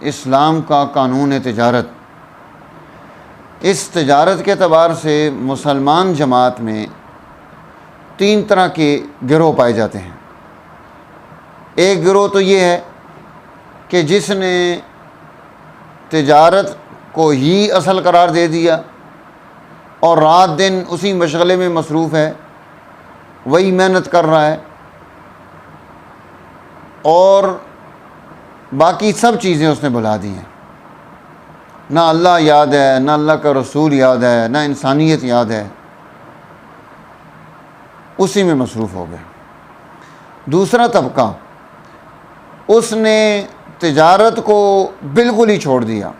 اسلام کا قانون تجارت، اس تجارت کے اعتبار سے مسلمان جماعت میں 3 طرح کے گروہ پائے جاتے ہیں۔ ایک گروہ تو یہ ہے کہ جس نے تجارت کو ہی اصل قرار دے دیا اور رات دن اسی مشغلے میں مصروف ہے، وہی محنت کر رہا ہے، اور باقی سب چیزیں اس نے بھلا دی ہیں، نہ اللہ یاد ہے، نہ اللہ کا رسول یاد ہے، نہ انسانیت یاد ہے، اسی میں مصروف ہو گئے۔ دوسرا طبقہ، اس نے تجارت کو بالکل ہی چھوڑ دیا،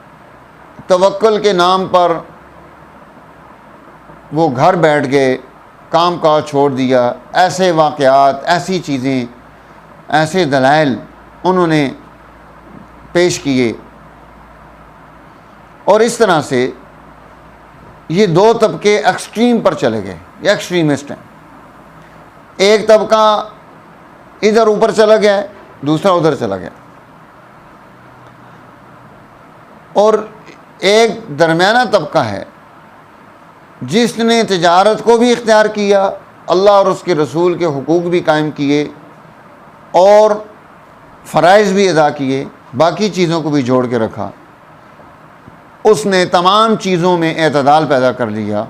توکل کے نام پر وہ گھر بیٹھ گئے، کام کاج چھوڑ دیا، ایسے واقعات، ایسی چیزیں، ایسے دلائل انہوں نے پیش کیے، اور اس طرح سے یہ 2 طبقے ایکسٹریم پر چلے گئے، یہ ایکسٹریمسٹ ہیں۔ ایک طبقہ ادھر اوپر چلا گیا ہے، دوسرا ادھر چلا گیا، اور ایک درمیانہ طبقہ ہے جس نے تجارت کو بھی اختیار کیا، اللہ اور اس کے رسول کے حقوق بھی قائم کیے اور فرائض بھی ادا کیے، باقی چیزوں کو بھی جوڑ کے رکھا، اس نے تمام چیزوں میں اعتدال پیدا کر لیا۔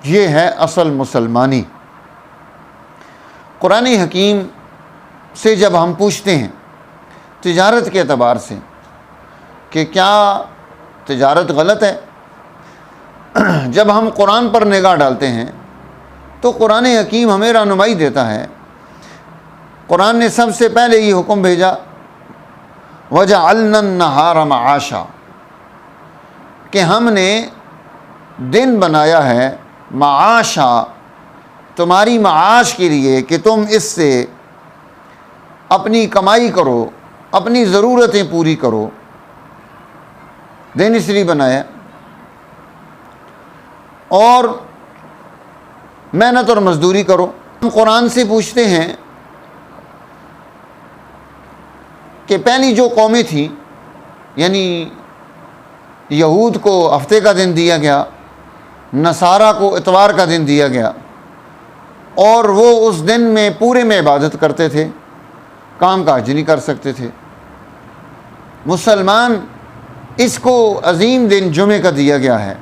یہ ہے اصل مسلمانی۔ قرآن حکیم سے جب ہم پوچھتے ہیں تجارت کے اعتبار سے کہ کیا تجارت غلط ہے، جب ہم قرآن پر نگاہ ڈالتے ہیں تو قرآن حکیم ہمیں رہنمائی دیتا ہے۔ قرآن نے سب سے پہلے یہ حکم بھیجا، وَجَعَلْنَا النَّهَارَ مَعَاشًا، کہ ہم نے دن بنایا ہے معاشا، تمہاری معاش کے لیے، کہ تم اس سے اپنی کمائی کرو، اپنی ضرورتیں پوری کرو، دن اس لیے بنایا، اور محنت اور مزدوری کرو۔ ہم قرآن سے پوچھتے ہیں کہ پہلی جو قومیں تھیں، یعنی یہود کو ہفتے کا دن دیا گیا، نصارہ کو اتوار کا دن دیا گیا، اور وہ اس دن میں پورے میں عبادت کرتے تھے، کام کاج نہیں کر سکتے تھے۔ مسلمان اس کو عظیم دن جمعے کا دیا گیا ہے،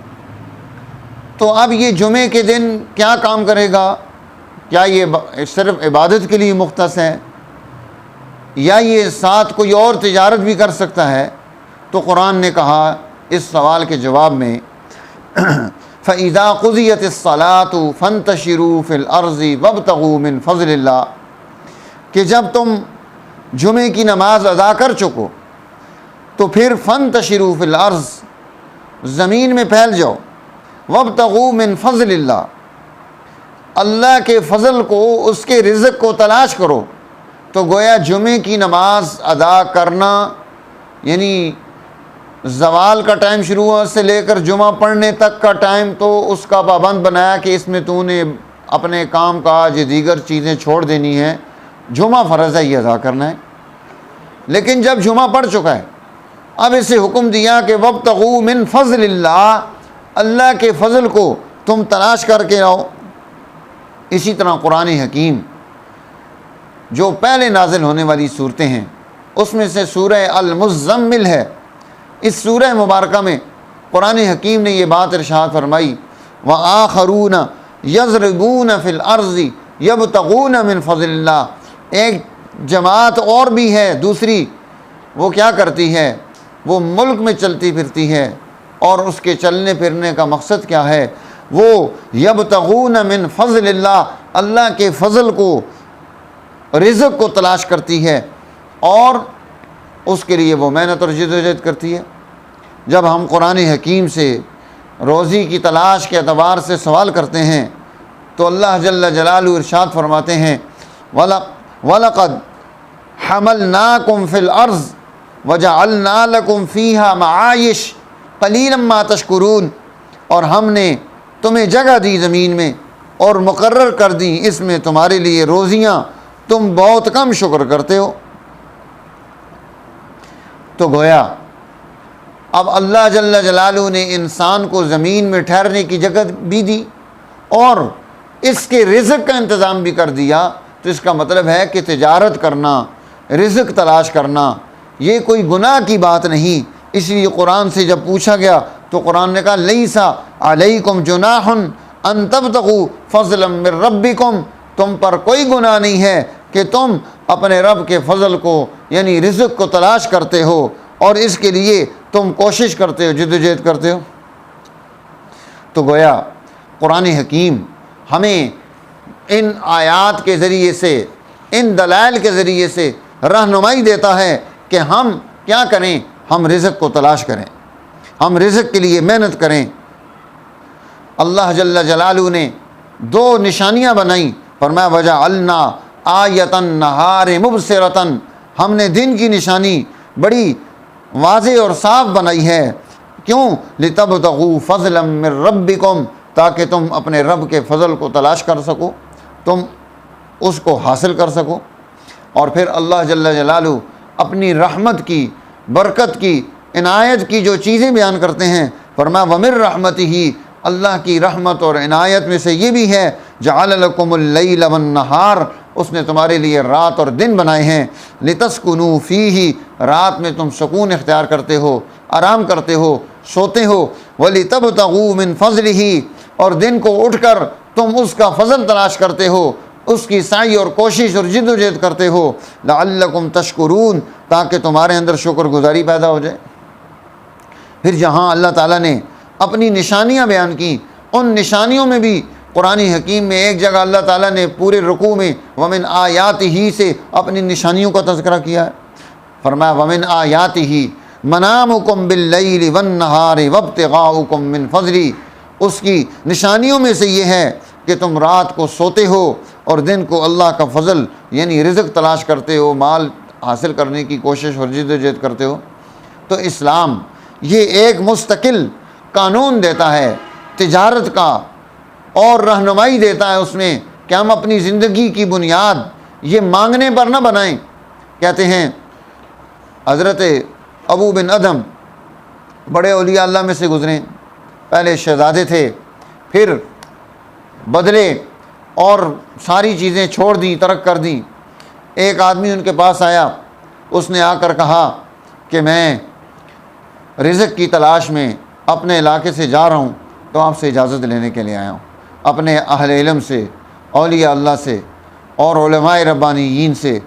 تو اب یہ جمعے کے دن کیا کام کرے گا؟ کیا یہ صرف عبادت کے لیے مختص ہے، یا یہ ساتھ کوئی اور تجارت بھی کر سکتا ہے؟ تو قرآن نے کہا اس سوال کے جواب میں، فَإِذَا قُضِيَتِ الصَّلَاةُ فَانْتَشِرُوا فِي الْأَرْضِ وَابْتَغُوا مِنْ فَضْلِ اللَّهِ، کہ جب تم جمعے کی نماز ادا کر چکو تو پھر فَانْتَشِرُوا فِي الْأَرْضِ، زمین میں پھیل جاؤ، وَابْتَغُوا مِنْ فَضْلِ اللَّهِ، اللہ کے فضل کو، اس کے رزق کو تلاش کرو۔ تو گویا جمعے کی نماز ادا کرنا، یعنی زوال کا ٹائم شروع ہوا سے لے کر جمعہ پڑھنے تک کا ٹائم تو اس کا پابند بنایا کہ اس میں تو نے اپنے کام کاج دیگر چیزیں چھوڑ دینی ہیں، جمعہ فرض ہے، یہ ادا کرنا ہے۔ لیکن جب جمعہ پڑھ چکا ہے، اب اسے حکم دیا کہ وَابْتَغُوا مِنْ فَضْلِ اللَّهِ، اللہ کے فضل کو تم تلاش کر کے آؤ۔ اسی طرح قرآن حکیم جو پہلے نازل ہونے والی صورتیں ہیں، اس میں سے سورہ المزمل ہے۔ اس سورہ مبارکہ میں قرآن حکیم نے یہ بات ارشاد فرمائی، وَآخَرُونَ يَضْرِبُونَ فِي الْأَرْضِ يَبْتَغُونَ مِنْ فَضْلِ اللَّهِ، ایک جماعت اور بھی ہے دوسری، وہ کیا کرتی ہے؟ وہ ملک میں چلتی پھرتی ہے، اور اس کے چلنے پھرنے کا مقصد کیا ہے؟ وہ یبتغون من فضل اللہ، اللہ کے فضل کو، رزق کو تلاش کرتی ہے، اور اس کے لیے وہ محنت اور جدوجہد کرتی ہے۔ جب ہم قرآن حکیم سے روزی کی تلاش کے اعتبار سے سوال کرتے ہیں تو اللہ جل جلالہ ارشاد فرماتے ہیں، وَلَقَدْ حَمَلْنَاكُمْ فِي الْأَرْضِ وَجَعَلْنَا لَكُمْ فِيهَا مَعَائِشَ قَلِيلًا مَا تَشْكُرُونَ، اور ہم نے تمہیں جگہ دی زمین میں اور مقرر کر دی اس میں تمہارے لیے روزیاں، تم بہت کم شکر کرتے ہو۔ تو گویا اب اللہ جل جلالہ نے انسان کو زمین میں ٹھہرنے کی جگہ بھی دی اور اس کے رزق کا انتظام بھی کر دیا، تو اس کا مطلب ہے کہ تجارت کرنا، رزق تلاش کرنا یہ کوئی گناہ کی بات نہیں۔ اس لیے قرآن سے جب پوچھا گیا تو قرآن نے کہا لیس علیکم جناح ان تبتغوا فضلا من ربکم، تم پر کوئی گناہ نہیں ہے کہ تم اپنے رب کے فضل کو یعنی رزق کو تلاش کرتے ہو اور اس کے لیے تم کوشش کرتے ہو، جدوجہد کرتے ہو۔ تو گویا قرآن حکیم ہمیں ان آیات کے ذریعے سے، ان دلائل کے ذریعے سے رہنمائی دیتا ہے کہ ہم کیا کریں، ہم رزق کو تلاش کریں، ہم رزق کے لیے محنت کریں۔ اللہ جل جلالہ نے دو نشانیاں بنائیں، فرمایا وجعلنا آیۃ النہار مبصرۃ، ہم نے دن کی نشانی بڑی واضح اور صاف بنائی ہے، کیوں؟ لتبتغوا فضلا من ربکم، تاکہ تم اپنے رب کے فضل کو تلاش کر سکو، تم اس کو حاصل کر سکو۔ اور پھر اللہ جل جلالہ اپنی رحمت کی، برکت کی، عنایت کی جو چیزیں بیان کرتے ہیں، فرمایا وَمِن رحمتہ، اللہ کی رحمت اور عنایت میں سے یہ بھی ہے جعل لکم اللیل والنہار، اس نے تمہارے لیے رات اور دن بنائے ہیں، لتسکنوا فیہ، رات میں تم سکون اختیار کرتے ہو، آرام کرتے ہو، سوتے ہو، وَلِتَبْتَغُوا مِن فَضْلِهِ، اور دن کو اٹھ کر تم اس کا فضل تلاش کرتے ہو، اس کی سعی اور کوشش اور جد و جہد کرتے ہو، لعلکم تشکرون، تاکہ تمہارے اندر شکر گزاری پیدا ہو جائے۔ پھر جہاں اللہ تعالیٰ نے اپنی نشانیاں بیان کی، ان نشانیوں میں بھی قرآن حکیم میں ایک جگہ اللہ تعالیٰ نے پورے رکوع میں ومن آیاتہ سے اپنی نشانیوں کا تذکرہ کیا ہے، فرمایا ومن آیاتہ منامکم باللیل والنہار وابتغاؤکم من فضلہ، اس کی نشانیوں میں سے یہ ہے کہ تم رات کو سوتے ہو اور دن کو اللہ کا فضل یعنی رزق تلاش کرتے ہو، مال حاصل کرنے کی کوشش اور جد و جہد کرتے ہو۔ تو اسلام یہ ایک مستقل قانون دیتا ہے تجارت کا اور رہنمائی دیتا ہے اس میں کہ ہم اپنی زندگی کی بنیاد یہ مانگنے پر نہ بنائیں۔ کہتے ہیں حضرت ابو بن ادم بڑے اولیاء اللہ میں سے گزرے، پہلے شہزادے تھے، پھر بدلے اور ساری چیزیں چھوڑ دیں، ترک کر دیں۔ ایک آدمی ان کے پاس آیا، اس نے آ کر کہا کہ میں رزق کی تلاش میں اپنے علاقے سے جا رہا ہوں، تو آپ سے اجازت لینے کے لیے آیا ہوں۔ اپنے اہل علم سے، اولیاء اللہ سے اور علماء ربانیین سے،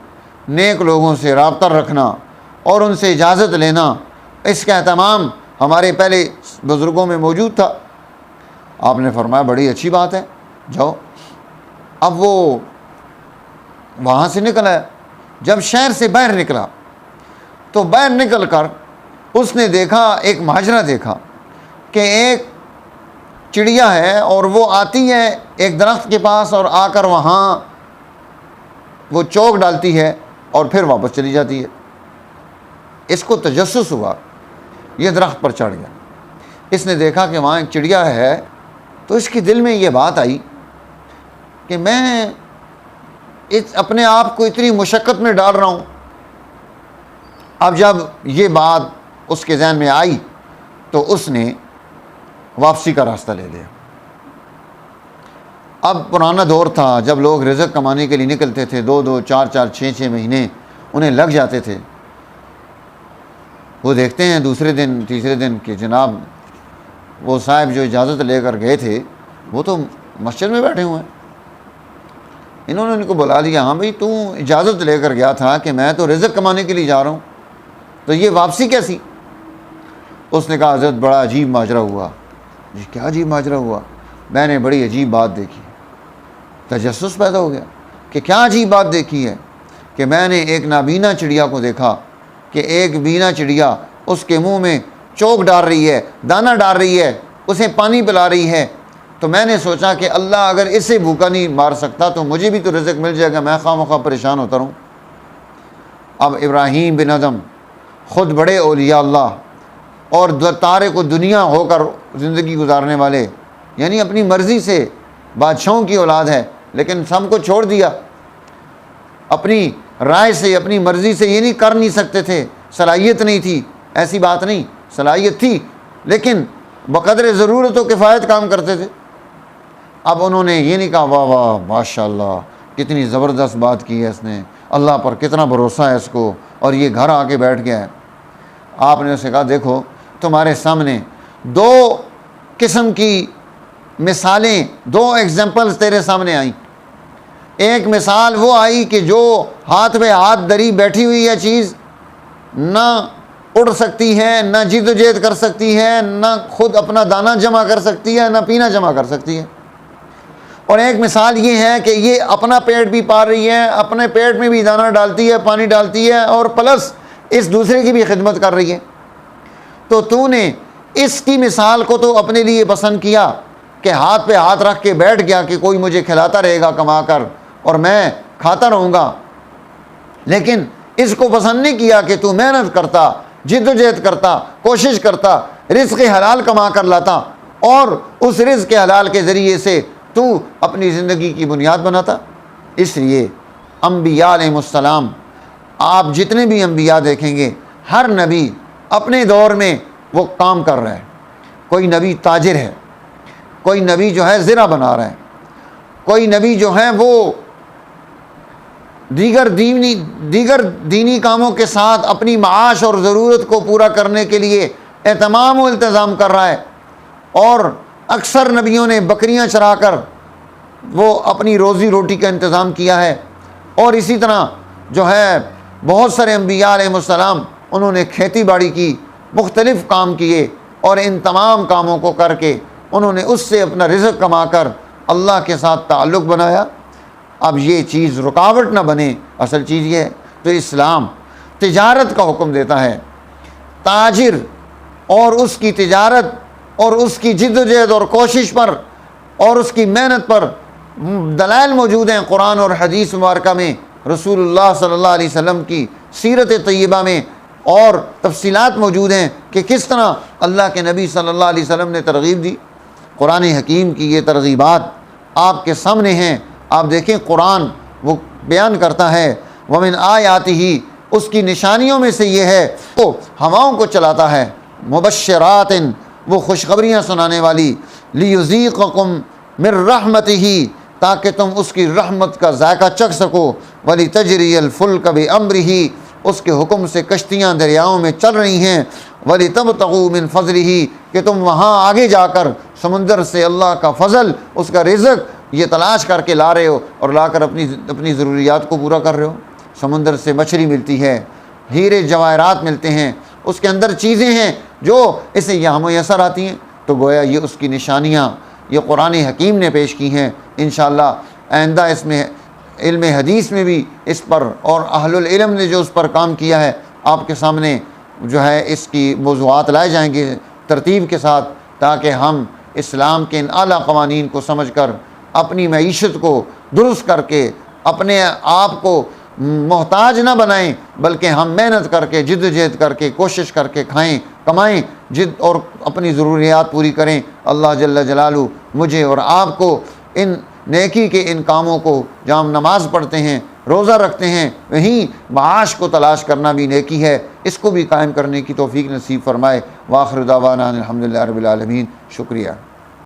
نیک لوگوں سے رابطہ رکھنا اور ان سے اجازت لینا، اس کا اہتمام ہمارے پہلے بزرگوں میں موجود تھا۔ آپ نے فرمایا بڑی اچھی بات ہے، جاؤ۔ اب وہ وہاں سے نکل آیا، جب شہر سے باہر نکلا تو باہر نکل کر اس نے دیکھا، ایک ماجرا دیکھا کہ ایک چڑیا ہے اور وہ آتی ہے ایک درخت کے پاس اور آ کر وہاں وہ چوک ڈالتی ہے اور پھر واپس چلی جاتی ہے۔ اس کو تجسس ہوا، یہ درخت پر چڑھ گیا، اس نے دیکھا کہ وہاں ایک چڑیا ہے، تو اس کے دل میں یہ بات آئی کہ میں اپنے آپ کو اتنی مشقت میں ڈال رہا ہوں۔ اب جب یہ بات اس کے ذہن میں آئی تو اس نے واپسی کا راستہ لے لیا۔ اب پرانا دور تھا جب لوگ رزق کمانے کے لیے نکلتے تھے، 2 4 6 مہینے انہیں لگ جاتے تھے۔ وہ دیکھتے ہیں دوسرے دن تیسرے دن کہ جناب وہ صاحب جو اجازت لے کر گئے تھے وہ تو مسجد میں بیٹھے ہوئے ہیں۔ انہوں نے ان کو بلا لیا، ہاں بھئی تو اجازت لے کر گیا تھا کہ میں تو رزق کمانے کے لیے جا رہا ہوں، تو یہ واپسی کیسی؟ اس نے کہا حضرت بڑا عجیب ماجرا ہوا۔ جی کیا عجیب ماجرا ہوا؟ میں نے بڑی عجیب بات دیکھی۔ تجسس پیدا ہو گیا کہ کیا عجیب بات دیکھی ہے؟ کہ میں نے ایک نابینا چڑیا کو دیکھا کہ ایک بینا چڑیا اس کے منہ میں چوک ڈال رہی ہے، دانہ ڈال رہی ہے، اسے پانی پلا رہی ہے۔ تو میں نے سوچا کہ اللہ اگر اسے بھوکا نہیں مار سکتا تو مجھے بھی تو رزق مل جائے گا، میں خواہ مخواہ پریشان ہوتا رہوں۔ اب ابراہیم بن ادم خود بڑے اولیاء اللہ اور تارے کو دنیا ہو کر زندگی گزارنے والے، یعنی اپنی مرضی سے بادشاہوں کی اولاد ہے، لیکن سب کو چھوڑ دیا، اپنی رائے سے اپنی مرضی سے یہ نہیں کر نہیں سکتے تھے، صلاحیت نہیں تھی، ایسی بات نہیں، صلاحیت تھی، لیکن بقدر ضرورت و کفایت کام کرتے تھے۔ اب انہوں نے یہ نہیں کہا واہ واہ ماشاء اللہ کتنی زبردست بات کی ہے اس نے، اللہ پر کتنا بھروسہ ہے اس کو، اور یہ گھر آ کے بیٹھ گیا ہے۔ آپ نے اسے کہا دیکھو تمہارے سامنے دو قسم کی مثالیں، دو ایگزامپلز تیرے سامنے آئیں۔ ایک مثال وہ آئی کہ جو ہاتھ پہ ہاتھ دری بیٹھی ہوئی ہے چیز، نہ اڑ سکتی ہے، نہ جد و جہد کر سکتی ہے، نہ خود اپنا دانہ جمع کر سکتی ہے، نہ پینا جمع کر سکتی ہے۔ اور ایک مثال یہ ہے کہ یہ اپنا پیٹ بھی پال رہی ہے، اپنے پیٹ میں بھی دانہ ڈالتی ہے، پانی ڈالتی ہے، اور پلس اس دوسرے کی بھی خدمت کر رہی ہے۔ تو نے اس کی مثال کو تو اپنے لیے پسند کیا کہ ہاتھ پہ ہاتھ رکھ کے بیٹھ گیا کہ کوئی مجھے کھلاتا رہے گا کما کر اور میں کھاتا رہوں گا، لیکن اس کو پسند نہیں کیا کہ تو محنت کرتا، جد و جہد کرتا، کوشش کرتا، رزق حلال کما کر لاتا، اور اس رزق حلال کے ذریعے سے تو اپنی زندگی کی بنیاد بناتا۔ اس لیے انبیاء علیہ السلام، آپ جتنے بھی انبیاء دیکھیں گے، ہر نبی اپنے دور میں وہ کام کر رہا ہے۔ کوئی نبی تاجر ہے، کوئی نبی جو ہے زرع بنا رہا ہے، کوئی نبی جو ہے وہ دیگر دینی کاموں کے ساتھ اپنی معاش اور ضرورت کو پورا کرنے کے لیے اہتمام و التزام کر رہا ہے، اور اکثر نبیوں نے بکریاں چرا کر وہ اپنی روزی روٹی کا انتظام کیا ہے۔ اور اسی طرح جو ہے بہت سارے انبیاء علیہ السلام انہوں نے کھیتی باڑی کی، مختلف کام کیے، اور ان تمام کاموں کو کر کے انہوں نے اس سے اپنا رزق کما کر اللہ کے ساتھ تعلق بنایا۔ اب یہ چیز رکاوٹ نہ بنے، اصل چیز یہ ہے۔ تو اسلام تجارت کا حکم دیتا ہے، تاجر اور اس کی تجارت اور اس کی جد و جہد اور کوشش پر اور اس کی محنت پر دلائل موجود ہیں قرآن اور حدیث مبارکہ میں، رسول اللہ صلی اللہ علیہ وسلم کی سیرت طیبہ میں، اور تفصیلات موجود ہیں کہ کس طرح اللہ کے نبی صلی اللہ علیہ وسلم نے ترغیب دی۔ قرآن حکیم کی یہ ترغیبات آپ کے سامنے ہیں۔ آپ دیکھیں قرآن وہ بیان کرتا ہے وَمِنْ آیاتہ، اس کی نشانیوں میں سے یہ ہے وہ ہواؤں کو چلاتا ہے، مبشرات، وہ خوشخبریاں سنانے والی، لیذیقکم من رحمتہ، تاکہ تم اس کی رحمت کا ذائقہ چکھ سکو، وَلِتَجْرِيَ الْفُلْكَ بِأَمْرِهِ، اس کے حکم سے کشتیاں دریاؤں میں چل رہی ہیں، وَلِتَبْتَغُوا مِنْ فَضْلِهِ، کہ تم وہاں آگے جا کر سمندر سے اللہ کا فضل، اس کا رزق یہ تلاش کر کے لا رہے ہو، اور لا کر اپنی ضروریات کو پورا کر رہے ہو۔ سمندر سے مچھلی ملتی ہے، ہیرے جواہرات ملتے ہیں، اس کے اندر چیزیں ہیں جو اسے یہاں میسر آتی ہیں۔ تو گویا یہ اس کی نشانیاں یہ قرآن حکیم نے پیش کی ہیں۔ انشاءاللہ آئندہ اس میں علم حدیث میں بھی اس پر، اور اہل العلم نے جو اس پر کام کیا ہے، آپ کے سامنے جو ہے اس کی موضوعات لائے جائیں گے ترتیب کے ساتھ، تاکہ ہم اسلام کے ان اعلیٰ قوانین کو سمجھ کر اپنی معیشت کو درست کر کے اپنے آپ کو محتاج نہ بنائیں، بلکہ ہم محنت کر کے، جد و جہد کر کے، کوشش کر کے کھائیں، کمائیں، جد اور اپنی ضروریات پوری کریں۔ اللہ جل جلالہ مجھے اور آپ کو ان نیکی کے ان کاموں کو، جہاں ہم نماز پڑھتے ہیں، روزہ رکھتے ہیں، وہیں معاش کو تلاش کرنا بھی نیکی ہے، اس کو بھی قائم کرنے کی توفیق نصیب فرمائے۔ وآخر دعوانا الحمدللہ رب العالمین۔ شکریہ۔